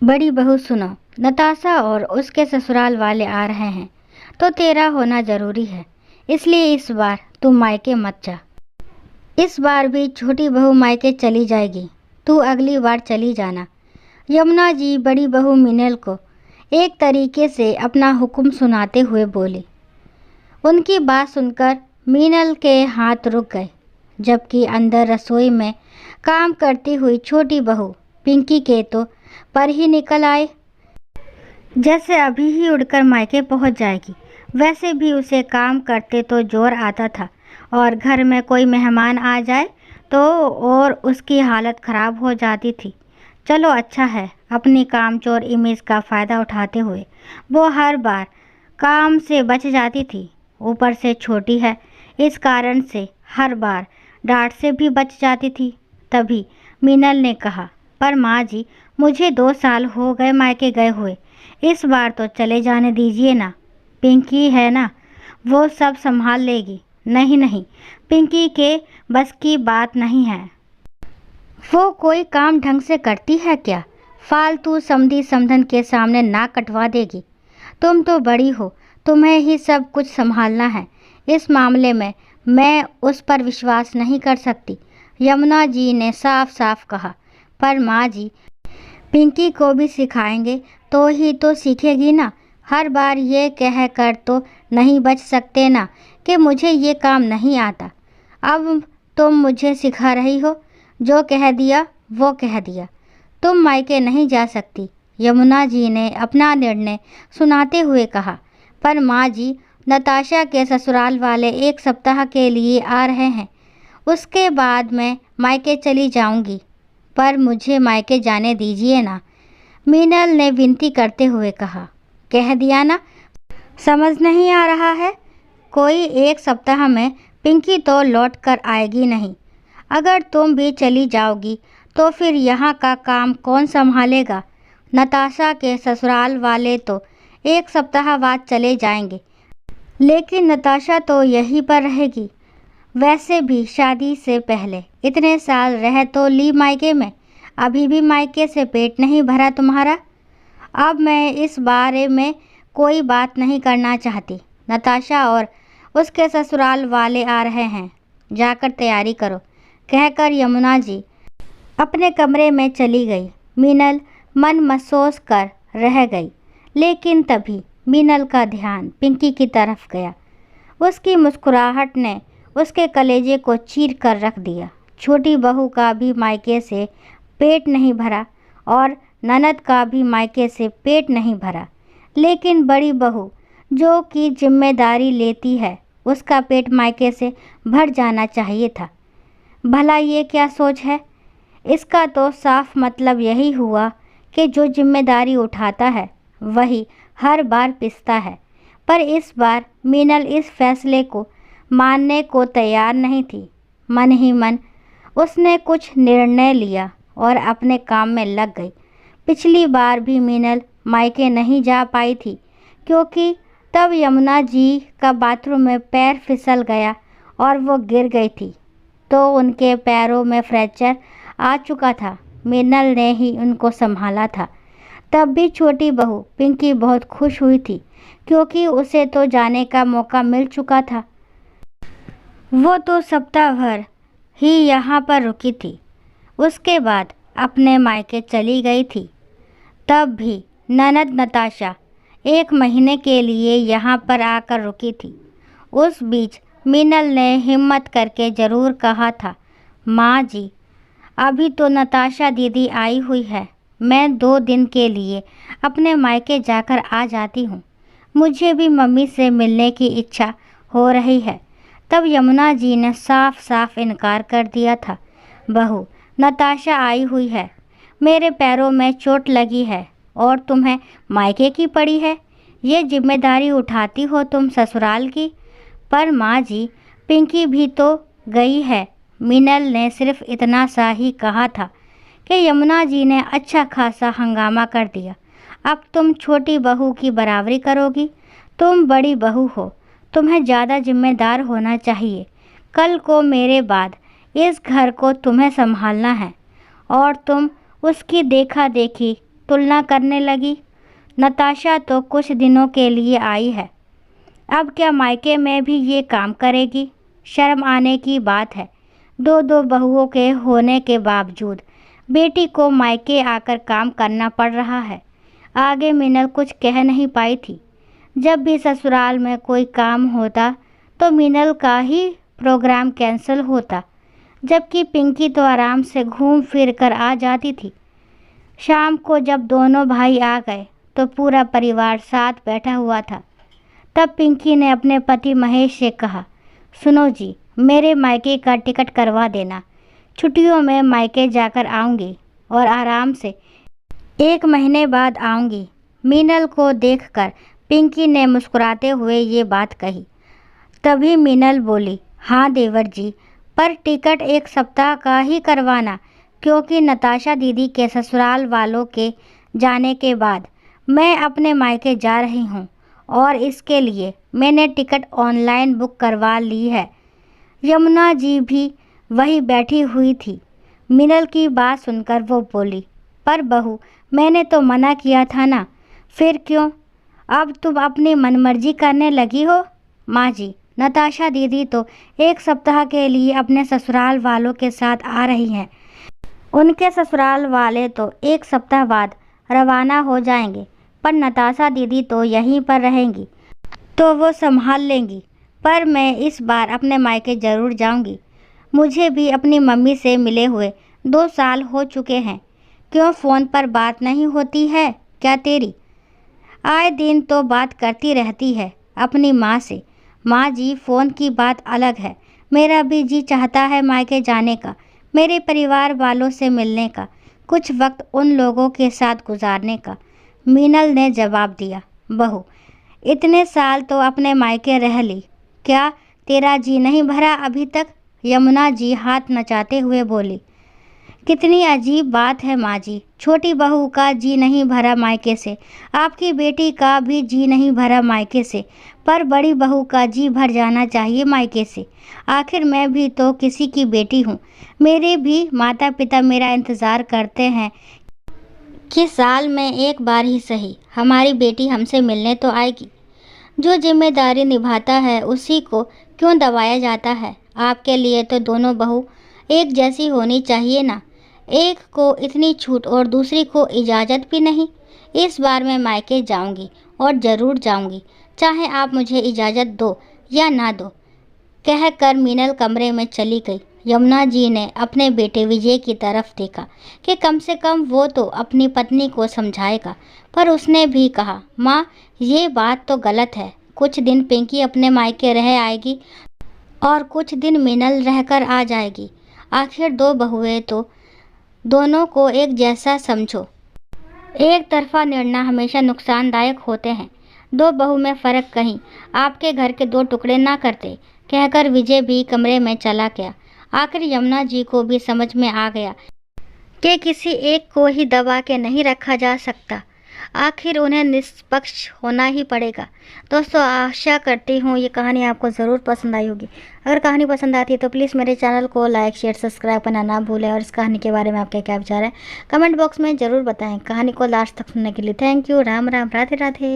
बड़ी बहू सुनो, नताशा और उसके ससुराल वाले आ रहे हैं, तो तेरा होना जरूरी है। इसलिए इस बार तू मायके मत जा। इस बार भी छोटी बहू मायके चली जाएगी, तू अगली बार चली जाना। यमुना जी बड़ी बहू मीनल को एक तरीके से अपना हुक्म सुनाते हुए बोली। उनकी बात सुनकर मीनल के हाथ रुक गए, जबकि अंदर रसोई में काम करती हुई छोटी बहू पिंकी के तो पर ही निकल आए, जैसे अभी ही उड़कर मायके पहुंच जाएगी। वैसे भी उसे काम करते तो जोर आता था, और घर में कोई मेहमान आ जाए तो और उसकी हालत ख़राब हो जाती थी। चलो अच्छा है, अपनी कामचोर इमेज का फ़ायदा उठाते हुए वो हर बार काम से बच जाती थी। ऊपर से छोटी है, इस कारण से हर बार डांट से भी बच जाती थी। तभी मीनल ने कहा, पर माँ जी, मुझे 2 साल हो गए मायके गए हुए, इस बार तो चले जाने दीजिए ना। पिंकी है ना, वो सब संभाल लेगी। नहीं नहीं, पिंकी के बस की बात नहीं है। वो कोई काम ढंग से करती है क्या? फालतू समधी समधन के सामने नाक कटवा देगी। तुम तो बड़ी हो, तुम्हें ही सब कुछ संभालना है। इस मामले में मैं उस पर विश्वास नहीं कर सकती, यमुना जी ने साफ साफ कहा। पर माँ जी, पिंकी को भी सिखाएंगे तो ही तो सीखेगी ना। हर बार ये कह कर तो नहीं बच सकते ना कि मुझे ये काम नहीं आता। अब तुम मुझे सिखा रही हो, जो कह दिया वो कह दिया। तुम मायके नहीं जा सकती, यमुना जी ने अपना निर्णय सुनाते हुए कहा। पर माँ जी, नताशा के ससुराल वाले 1 सप्ताह के लिए आ रहे हैं, उसके बाद मैं मायके चली जाऊंगी। पर मुझे मायके जाने दीजिए ना, मीनल ने विनती करते हुए कहा। कह दिया ना, समझ नहीं आ रहा है? कोई 1 सप्ताह में पिंकी तो लौट कर आएगी नहीं। अगर तुम भी चली जाओगी तो फिर यहाँ का काम कौन संभालेगा? नताशा के ससुराल वाले तो 1 सप्ताह बाद चले जाएंगे, लेकिन नताशा तो यहीं पर रहेगी। वैसे भी शादी से पहले इतने साल रह तो ली मायके में, अभी भी मायके से पेट नहीं भरा तुम्हारा। अब मैं इस बारे में कोई बात नहीं करना चाहती। नताशा और उसके ससुराल वाले आ रहे हैं, जाकर तैयारी करो, कहकर यमुना जी अपने कमरे में चली गई। मीनल मन महसूस कर रह गई, लेकिन तभी मीनल का ध्यान पिंकी की तरफ गया। उसकी मुस्कुराहट ने उसके कलेजे को चीर कर रख दिया। छोटी बहू का भी मायके से पेट नहीं भरा और ननद का भी मायके से पेट नहीं भरा, लेकिन बड़ी बहू जो कि जिम्मेदारी लेती है, उसका पेट मायके से भर जाना चाहिए था। भला ये क्या सोच है? इसका तो साफ मतलब यही हुआ कि जो जिम्मेदारी उठाता है वही हर बार पिसता है। पर इस बार मीनल इस फैसले को मानने को तैयार नहीं थी। मन ही मन उसने कुछ निर्णय लिया और अपने काम में लग गई। पिछली बार भी मीनल मायके नहीं जा पाई थी, क्योंकि तब यमुना जी का बाथरूम में पैर फिसल गया और वो गिर गई थी, तो उनके पैरों में फ्रैक्चर आ चुका था। मीनल ने ही उनको संभाला था। तब भी छोटी बहू पिंकी बहुत खुश हुई थी, क्योंकि उसे तो जाने का मौका मिल चुका था। वो तो सप्ताह भर ही यहाँ पर रुकी थी, उसके बाद अपने मायके चली गई थी। तब भी ननद नताशा 1 महीने के लिए यहाँ पर आकर रुकी थी। उस बीच मीनल ने हिम्मत करके ज़रूर कहा था, माँ जी, अभी तो नताशा दीदी आई हुई है, मैं 2 दिन के लिए अपने मायके जाकर आ जाती हूँ। मुझे भी मम्मी से मिलने की इच्छा हो रही है। तब यमुना जी ने साफ साफ इनकार कर दिया था। बहू, नताशा आई हुई है, मेरे पैरों में चोट लगी है और तुम्हें मायके की पड़ी है। ये जिम्मेदारी उठाती हो तुम ससुराल की। पर माँ जी, पिंकी भी तो गई है। मीनल ने सिर्फ इतना सा ही कहा था कि यमुना जी ने अच्छा खासा हंगामा कर दिया। अब तुम छोटी बहू की बराबरी करोगी? तुम बड़ी बहू हो, तुम्हें ज़्यादा जिम्मेदार होना चाहिए। कल को मेरे बाद इस घर को तुम्हें संभालना है और तुम उसकी देखा देखी तुलना करने लगी। नताशा तो कुछ दिनों के लिए आई है, अब क्या मायके में भी ये काम करेगी? शर्म आने की बात है। दो दो बहुओं के होने के बावजूद बेटी को मायके आकर काम करना पड़ रहा है। आगे मीनल कुछ कह नहीं पाई थी। जब भी ससुराल में कोई काम होता तो मीनल का ही प्रोग्राम कैंसिल होता, जबकि पिंकी तो आराम से घूम फिर कर आ जाती थी। शाम को जब दोनों भाई आ गए तो पूरा परिवार साथ बैठा हुआ था। तब पिंकी ने अपने पति महेश से कहा, सुनो जी, मेरे मायके का टिकट करवा देना। छुट्टियों में मायके जाकर आऊँगी और आराम से 1 महीने बाद आऊँगी। मीनल को देखकर पिंकी ने मुस्कुराते हुए ये बात कही। तभी मीनल बोली, हाँ देवर जी, पर टिकट 1 सप्ताह का ही करवाना, क्योंकि नताशा दीदी के ससुराल वालों के जाने के बाद मैं अपने मायके जा रही हूँ और इसके लिए मैंने टिकट ऑनलाइन बुक करवा ली है। यमुना जी भी वही बैठी हुई थी। मीनल की बात सुनकर वो बोली, पर बहू, मैंने तो मना किया था ना, फिर क्यों? अब तुम अपनी मनमर्जी करने लगी हो? माँ जी, नताशा दीदी तो 1 सप्ताह के लिए अपने ससुराल वालों के साथ आ रही हैं। उनके ससुराल वाले तो 1 सप्ताह बाद रवाना हो जाएंगे, पर नताशा दीदी तो यहीं पर रहेंगी, तो वो संभाल लेंगी। पर मैं इस बार अपने मायके ज़रूर जाऊंगी। मुझे भी अपनी मम्मी से मिले हुए 2 साल हो चुके हैं। क्यों फ़ोन पर बात नहीं होती है क्या तेरी? आए दिन तो बात करती रहती है अपनी माँ से। माँ जी, फ़ोन की बात अलग है, मेरा भी जी चाहता है मायके जाने का, मेरे परिवार वालों से मिलने का, कुछ वक्त उन लोगों के साथ गुजारने का। मीनल ने जवाब दिया, बहू, इतने साल तो अपने मायके रह ली, क्या तेरा जी नहीं भरा अभी तक? यमुना जी हाथ नचाते हुए बोली, कितनी अजीब बात है माँ जी, छोटी बहू का जी नहीं भरा मायके से, आपकी बेटी का भी जी नहीं भरा मायके से, पर बड़ी बहू का जी भर जाना चाहिए मायके से। आखिर मैं भी तो किसी की बेटी हूँ। मेरे भी माता पिता मेरा इंतज़ार करते हैं कि साल में 1 बार ही सही हमारी बेटी हमसे मिलने तो आएगी। जो जिम्मेदारी निभाता है उसी को क्यों दबाया जाता है? आपके लिए तो दोनों बहू एक जैसी होनी चाहिए ना, एक को इतनी छूट और दूसरी को इजाज़त भी नहीं। इस बार मैं मायके जाऊंगी और ज़रूर जाऊंगी, चाहे आप मुझे इजाज़त दो या ना दो। कहकर मीनल कमरे में चली गई। यमुना जी ने अपने बेटे विजय की तरफ देखा कि कम से कम वो तो अपनी पत्नी को समझाएगा, पर उसने भी कहा, माँ, ये बात तो गलत है। कुछ दिन पिंकी अपने मायके रह आएगी और कुछ दिन मीनल रहकर आ जाएगी। आखिर 2 बहुएं तो दोनों को एक जैसा समझो। एक तरफा निर्णय हमेशा नुकसानदायक होते हैं। 2 बहू में फ़र्क कहीं आपके घर के 2 टुकड़े ना करते। कहकर विजय भी कमरे में चला गया। आखिर यमुना जी को भी समझ में आ गया कि किसी एक को ही दबा के नहीं रखा जा सकता, आखिर उन्हें निष्पक्ष होना ही पड़ेगा। दोस्तों, आशा करती हूँ ये कहानी आपको ज़रूर पसंद आई होगी। अगर कहानी पसंद आती है तो प्लीज़ मेरे चैनल को लाइक, शेयर, सब्सक्राइब करना ना भूलें और इस कहानी के बारे में आपके क्या विचार हैं कमेंट बॉक्स में ज़रूर बताएं। कहानी को लास्ट तक सुनने के लिए थैंक यू। राम राम, राधे राधे।